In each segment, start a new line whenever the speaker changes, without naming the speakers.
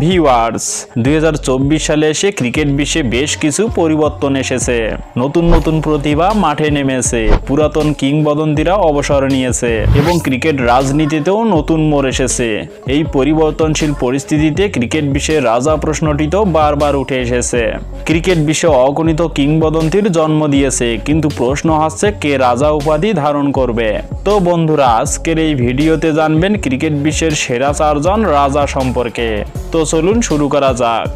Viewers 2024 সালে এসে cricket বিশ্বে বেশ কিছু পরিবর্তন এসেছে। নতুন নতুন প্রতিভা মাঠে নেমেছে, পুরাতন কিংবদন্তিরা অবসর নিয়েছে এবং ক্রিকেট রাজনীতিতেও নতুন মোড় এসেছে। এই পরিবর্তনশীল পরিস্থিতিতে ক্রিকেট বিশ্বের রাজা প্রশ্নটি তো বারবার উঠে এসেছে। ক্রিকেট বিশ্বে অগণিত কিংবদন্তির জন্ম দিয়েছে, কিন্তু প্রশ্ন হচ্ছে কে রাজা উপাধি ধারণ করবে। তো বন্ধুরা, আজকের এই ভিডিওতে জানবেন ক্রিকেট বিশ্বের সেরা 4 জন রাজা সম্পর্কে। তো চলুন শুরু করা যাক।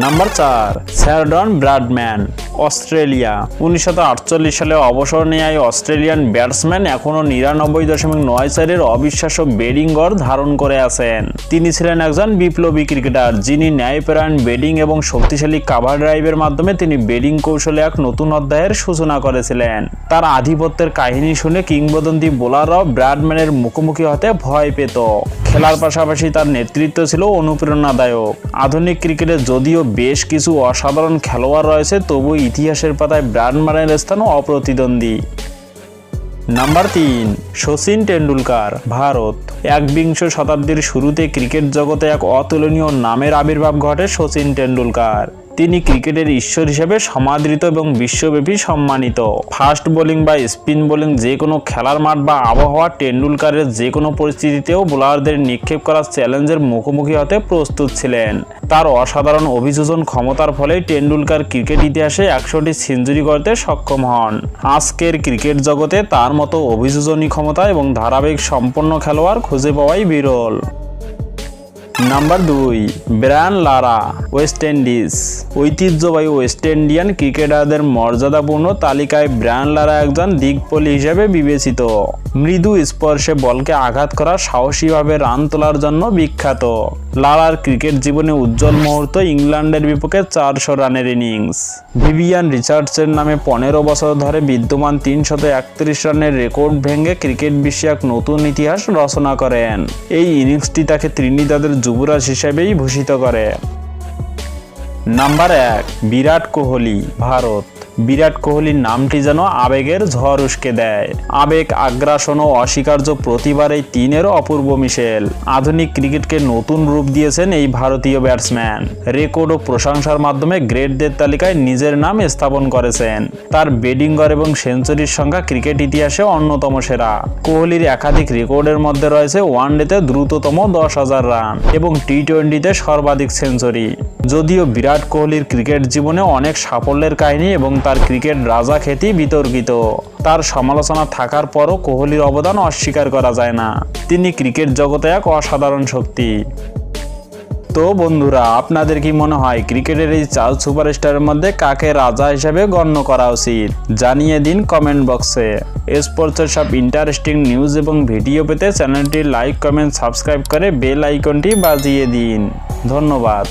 Number 4, sir Don Bradman, Australia. 1948 সালে অবসর নেয় অস্ট্রেলিয়ান ব্যাটসম্যান এখনও 99.94-এর অবিশ্বাস্য ব্যাটিং গড় ধারণ করে আছেন। তিনি ছিলেন একজন বিপ্লবী ক্রিকেটার, যিনি ন্যায়পরায়ণ ব্যাটিং এবং শক্তিশালী কাভার ড্রাইভের মাধ্যমে তিনি ব্যাটিং কৌশলে এক নতুন অধ্যায়ের সূচনা করেছিলেন। তার আধিপত্যের কাহিনী শুনে কিংবদন্তি বোলাররাও ব্র্যাডম্যানের মুখোমুখি হতে ভয় পেত। খেলার পাশাপাশি তার নেতৃত্ব ছিল অনুপ্রেরণাদায়ক। আধুনিক ক্রিকেটে যদিও বেশ কিছু অসাধারণ খেলোয়াড় রয়েছে, তবু ইতিহাসের পাতায় ব্র্যাডম্যানের স্থান অপ্রতিদ্বন্দ্বী। নাম্বার 3, শচীন টেন্ডুলকার, ভারত। একবিংশ শতাব্দীর শুরুতে ক্রিকেট জগতে এক অতুলনীয় নামের আবির্ভাব ঘটে শচীন টেন্ডুলকার। তিনি ক্রিকেটের ঈশ্বর হিসেবে সমাদৃত এবং বিশ্বব্যাপী সম্মানিত। ফাস্ট বোলিং বা স্পিন বোলিং, যে কোনো খেলার মাঠ বা আবহাওয়া, টেন্ডুলকারের যে কোনো পরিস্থিতিতেও বোলারদের নিক্ষেপ করার চ্যালেঞ্জের মুখোমুখি হতে প্রস্তুত ছিলেন। তার অসাধারণ অভিযোজন ক্ষমতার ফলে টেন্ডুলকার ক্রিকেট ইতিহাসে 100টি সেঞ্চুরি করতে সক্ষম হন। আজকের ক্রিকেট জগতে তার মতো অভিযোজনী ক্ষমতা এবং ধারাবাহিক সম্পন্ন খেলোয়াড় খুঁজে পাওয়াই বিরল। Number 2, Brian Lara, West Indies. ঐতিহ্যবাহী ওয়েস্ট ইন্ডিয়ান ক্রিকেটারদের মর্যাদাপূর্ণ তালিকায় ব্রায়ান লারা একজন দিকপাল হিসেবে বিবেচিত। মৃদু স্পর্শে বলকে আঘাত করা, সাহসীভাবে রান তোলার জন্য বিখ্যাত। লারার ক্রিকেট জীবনে উজ্জ্বল মুহূর্ত ইংল্যান্ডের বিপক্ষে 400 রানের ইনিংস। ভিভিয়ান রিচার্ডসের নামে 15 বছর ধরে বিদ্যমান 331 রানের রেকর্ড ভেঙে ক্রিকেট বিশ্বে এক নতুন ইতিহাস রচনা করেন। এই ইনিংসটি তাকে ত্রিনিদাদের যুবরাজ হিসেবেই ভূষিত করে। নাম্বার 1, বিরাট কোহলি, ভারত। বিরাট কোহলির নামটি যেন আবেগের ঝড় উস্কে দেয়। আবেগ, আগ্রাসন ও অস্বীকার্য প্রতিভার এই তিনের অপূর্ব মিশেল আধুনিক ক্রিকেটকে নতুন রূপ দিয়েছেন এই ভারতীয় ব্যাটসম্যান। রেকর্ড ও প্রশংসার মাধ্যমে গ্রেটদের তালিকায় নিজের নাম স্থাপন করেছেন। তার ব্যাটিং গড় এবং সেঞ্চুরির সংখ্যা ক্রিকেট ইতিহাসে অন্যতম সেরা। কোহলির একাধিক রেকর্ডের মধ্যে রয়েছে ওয়ানডেতে দ্রুততম 10,000 রান এবং টি-20তে সর্বাধিক সেঞ্চুরি। যদিও বিরাট কোহলির ক্রিকেট জীবনে অনেক সাফল্যের কাহিনী এবং তার ক্রিকেট রাজা খ্যাতি বিতর্কিত, তার সমালোচনা থাকার পরও কোহলির অবদান অস্বীকার করা যায় না। তিনি ক্রিকেট জগতে এক অসাধারণ শক্তি। তো বন্ধুরা, আপনাদের কি মনে হয় ক্রিকেটের এই 4 সুপারস্টারের মধ্যে কাকে রাজা হিসেবে গণ্য করা উচিত? জানিয়ে দিন কমেন্ট বক্সে। স্পোর্টসের সব ইন্টারেস্টিং নিউজ এবং ভিডিও পেতে চ্যানেলটি লাইক, কমেন্ট, সাবস্ক্রাইব করে বেল আইকনটি বাজিয়ে দিন। ধন্যবাদ।